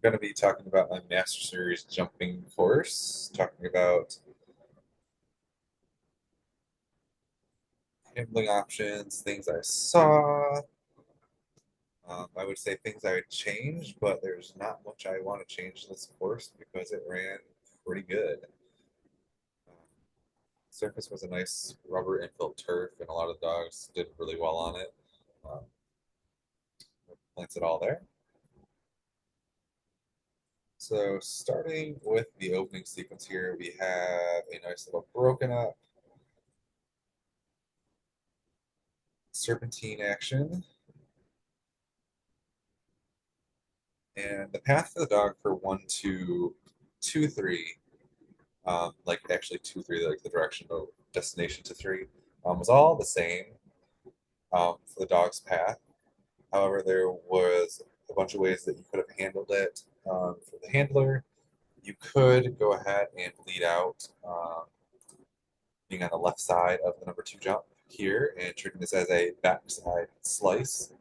going to be talking about my Master Series jumping course, talking about handling options, things I saw. I would say things I would change, but there's not much I want to change this course because it ran pretty good. Surface was a nice rubber infill turf, and a lot of dogs did really well on it. Um, Plants it all there. So starting with the opening sequence here, we have a nice little broken up serpentine action. And the path for the dog for 1, 2, 2, 3, like actually 2, 3, like the direction of destination to three, was all the same for the dog's path. However, there was a bunch of ways that you could have handled it for the handler. You could go ahead and lead out, being on the left side of the number 2 jump here and treating this as a backside slice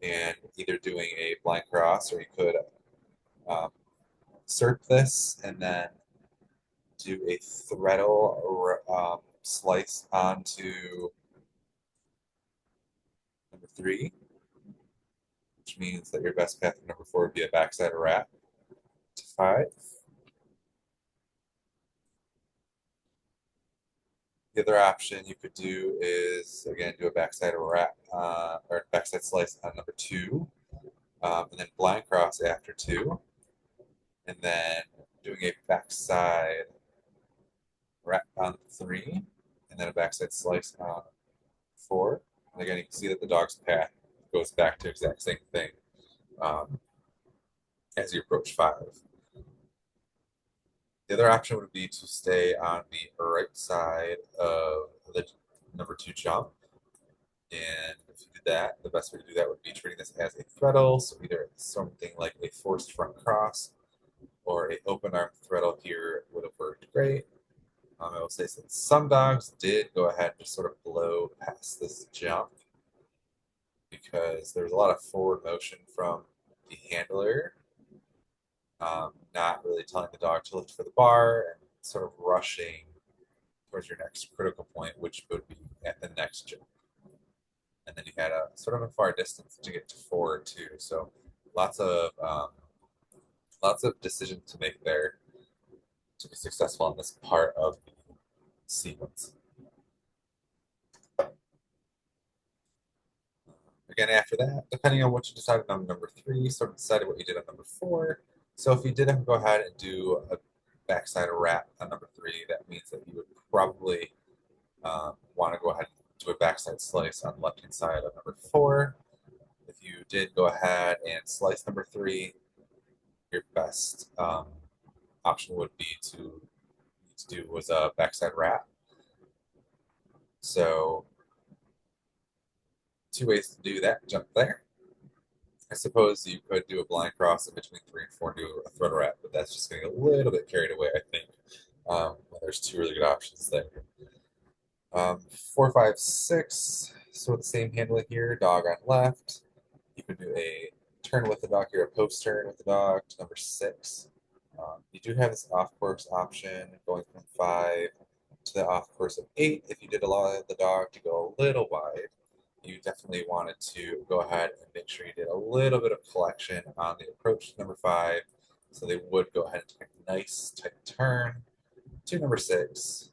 and either doing a blind cross, or you could um, SERP this and then do a threadle slice onto number 3, which means that your best path for number 4 would be a backside wrap to 5. The other option you could do is again do a backside wrap or backside slice on number 2, and then blind cross after 2, and then doing a backside wrap on 3, and then a backside slice on 4. And again, you can see that the dog's path goes back to exact same thing um, as you approach 5. The other option would be to stay on the right side of the number 2 jump. And if you did that, the best way to do that would be treating this as a threadle. So either something like a forced front cross or a open arm threadle here would have worked great. I will say since some dogs did go ahead and just sort of blow past this jump because there's a lot of forward motion from the handler, not really telling the dog to look for the bar and sort of rushing towards your next critical point, which would be at the next jump. And then you had a sort of a far distance to get to 4 too. So lots of um, lots of decisions to make there to be successful in this part of the sequence. Again, after that, depending on what you decided on number 3, sort of decided what you did on number 4. So if you did go ahead and do a backside wrap on number 3, that means that you would probably want to go ahead and do a backside slice on the left-hand side of number 4. If you did go ahead and slice number 3, your best option would be to do was a backside wrap. So 2 ways to do that jump there. I suppose you could do a blind cross in between 3 and 4 and do a thread wrap, but that's just getting a little bit carried away, I think. There's 2 really good options there. 4, 5, 6, so the same handling here, dog on left. You could do a turn with the dog here, a post turn with the dog to number 6. You do have this off course option going from 5 to the off course of 8 if you did allow the dog to go a little wide. You definitely wanted to go ahead and make sure you did a little bit of collection on the approach to number 5. So they would go ahead and take a nice tight turn to number 6.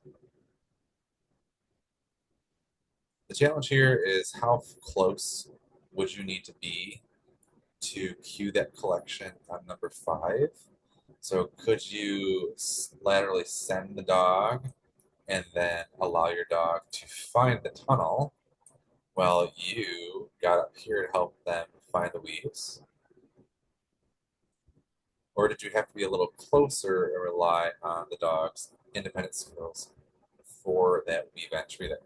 The challenge here is how close would you need to be to cue that collection on number 5? So could you laterally send the dog and then allow your dog to find the tunnel while you got up here to help them find the weaves? Or did you have to be a little closer and rely on the dog's independent skills for that weave entry there?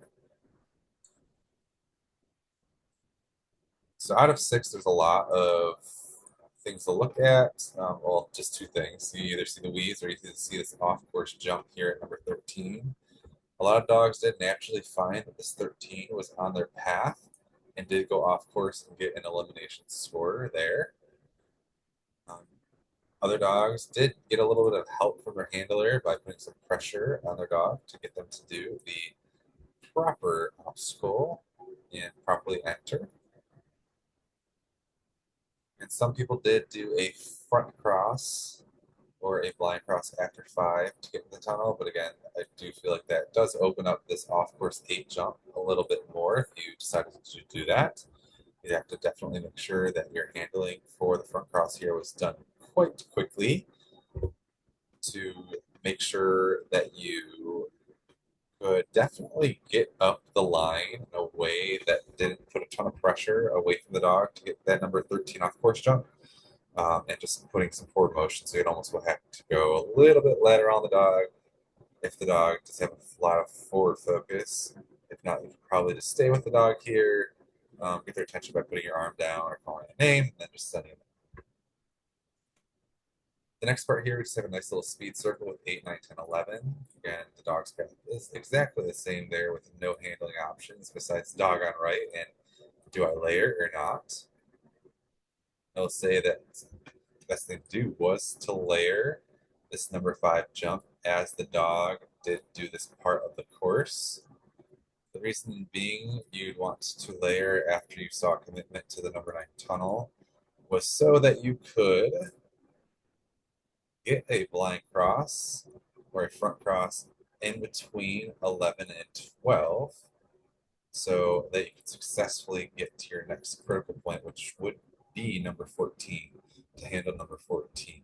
So out of 6, there's a lot of things to look at. Well, just 2 things. You either see the weaves or you see this off-course jump here at number 13. A lot of dogs did naturally find that this 13 was on their path and did go off course and get an elimination score there. Um, Other dogs did get a little bit of help from their handler by putting some pressure on their dog to get them to do the proper obstacle and properly enter. And some people did do a front cross or a blind cross after 5 to get in the tunnel. But again, I do feel like that does open up this off course 8 jump a little bit more if you decided to do that. You have to definitely make sure that your handling for the front cross here was done quite quickly to make sure that you could definitely get up the line in a way that didn't put a ton of pressure away from the dog to get that number 13 off course jump. And just putting some forward motion. So you'd almost would have to go a little bit lateral on the dog if the dog does have a lot of forward focus. If not, you could probably just stay with the dog here, get their attention by putting your arm down or calling a name, and then just sending them. The next part here, we just have a nice little speed circle with 8, 9, 10, 11. Again, the dog's path is exactly the same there with no handling options besides dog on right and do I layer or not. I'll say that the best thing to do was to layer this number 5 jump as the dog did do this part of the course. The reason being you'd want to layer after you saw commitment to the number 9 tunnel was so that you could get a blind cross or a front cross in between 11 and 12 so that you can successfully get to your next critical point, which would be number 14, to handle number 14.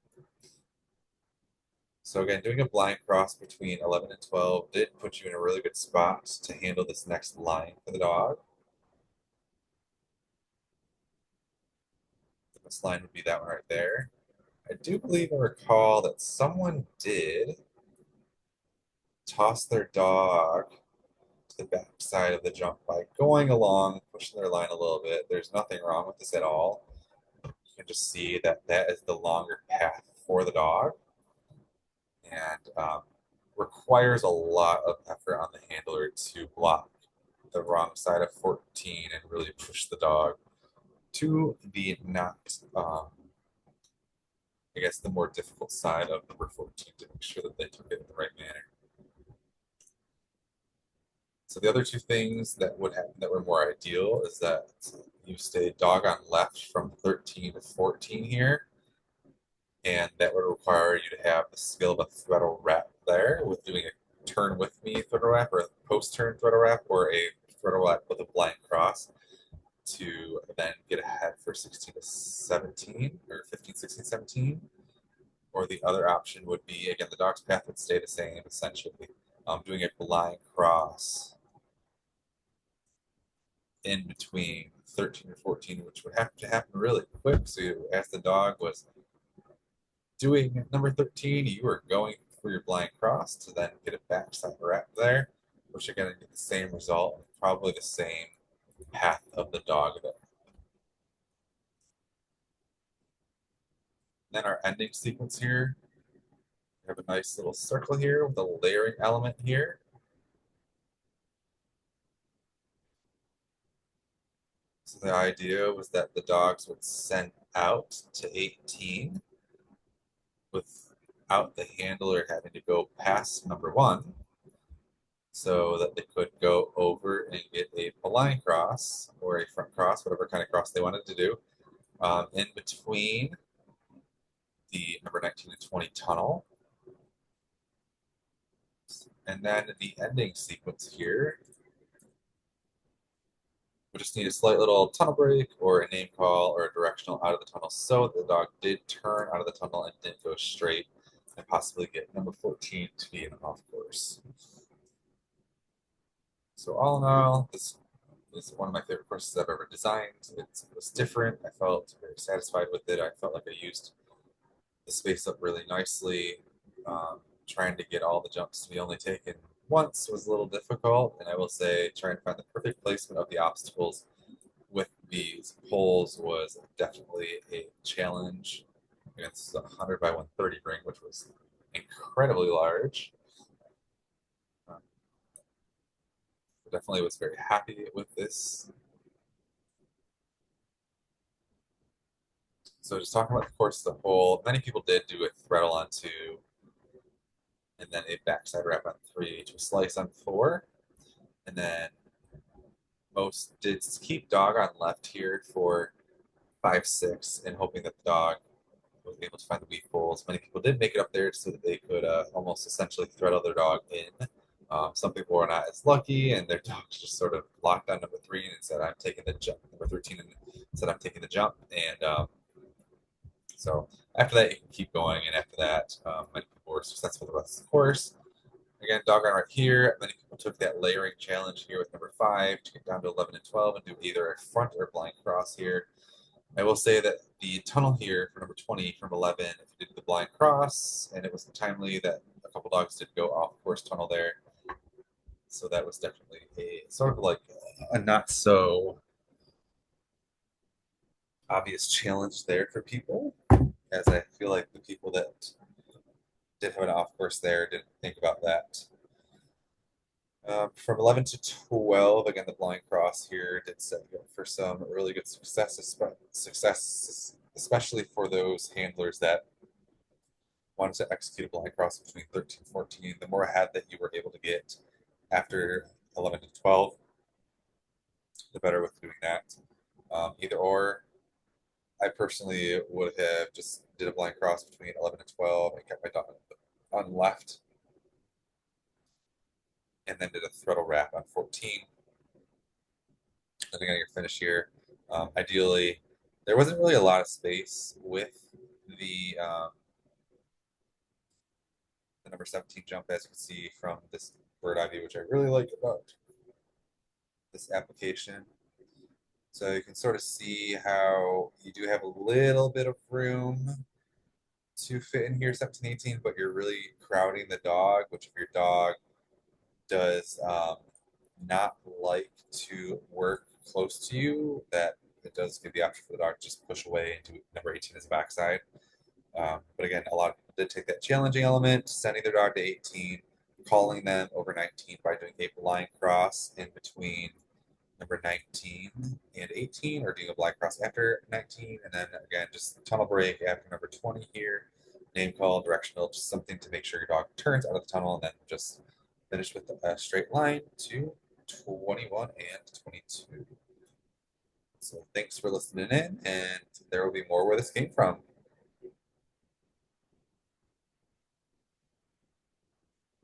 So again, doing a blind cross between 11 and 12 did put you in a really good spot to handle this next line for the dog. This line would be that one right there. I do believe I recall that someone did toss their dog to the back side of the jump by going along, pushing their line a little bit. There's nothing wrong with this at all. You can just see that that is the longer path for the dog and requires a lot of effort on the handler to block the wrong side of 14 and really push the dog to the not, I guess, the more difficult side of number 14 to make sure that they took it in the right manner. So the other two things that would happen that were more ideal is that you stay dog on left from 13 to 14 here, and that would require you to have the skill of a throttle wrap there with doing a turn with me throttle wrap or a post turn throttle wrap or a throttle wrap with a blind cross to then get ahead for 16 to 17 or 15, 16, 17. Or the other option would be, again, the dog's path would stay the same essentially, doing a blind cross in between 13 or 14, which would have to happen really quick. So as the dog was doing number 13, you were going for your blind cross to then get a backside wrap there, which you're going to get the same result and probably the same path of the dog there. Then our ending sequence here, we have a nice little circle here with a layering element here. So the idea was that the dogs would send out to 18 without the handler having to go past number 1 so that they could go over and get a blind cross or a front cross, whatever kind of cross they wanted to do, in between the number 19 and 20 tunnel. And then the ending sequence here, we just need a slight little tunnel break or a name call or a directional out of the tunnel so the dog did turn out of the tunnel and didn't go straight and possibly get number 14 to be an off course. So all in all, this is one of my favorite courses I've ever designed. It was different. I felt very satisfied with it. I felt like I used the space up really nicely. Trying to get all the jumps to be only taken once was a little difficult, and I will say trying to find the perfect placement of the obstacles with these poles was definitely a challenge. It's a 100 by 130 ring, which was incredibly large. Definitely was very happy with this. So just talking about the course as a whole, many people did do a throttle on 2, and then a backside wrap on 3 to a slice on 4, and then most did keep dog on left here for 5, 6, and hoping that the dog was able to find the weak holes. Many people did make it up there so that they could almost essentially throttle their dog in. Some people were not as lucky, and their dogs just sort of locked on number 3 and said, "I'm taking the jump." Number 13 and said, "I'm taking the jump," and so after that, you can keep going, and after that, many people were successful the rest of the course. Again, dog on right here. Many people took that layering challenge here with number 5 to get down to 11 and 12 and do either a front or blind cross here. I will say that the tunnel here for number 20 from 11, if you did the blind cross, and it was timely that a couple dogs did go off course tunnel there. So that was definitely a sort of like a not so obvious challenge there for people, as I feel like the people that did have an off course there didn't think about that. From 11 to 12, again, the blind cross here did set you up for some really good success, especially for those handlers that wanted to execute a blind cross between 13 and 14. The more ahead that you were able to get after 11 to 12, the better with doing that. Either or, I personally would have just did a blind cross between 11 and 12 and kept my dog on left, and then did a throttle wrap on 14. Depending on your finish here, ideally, there wasn't really a lot of space with the the number 17 jump, as you can see from this bird eye view, which I really like about this application. So you can sort of see how you do have a little bit of room to fit in here, 17, 18, but you're really crowding the dog, which if your dog does not like to work close to you, that it does give the option for the dog to just push away and do number 18 as a backside. But again, a lot of people did take that challenging element, sending their dog to 18, calling them over 19 by doing a blind cross in between number 19 and 18, or doing a blind cross after 19, and then again, just tunnel break after number 20 here. Name call, directional, just something to make sure your dog turns out of the tunnel, and then just finish with a straight line to 21 and 22. So thanks for listening in, and there will be more where this came from.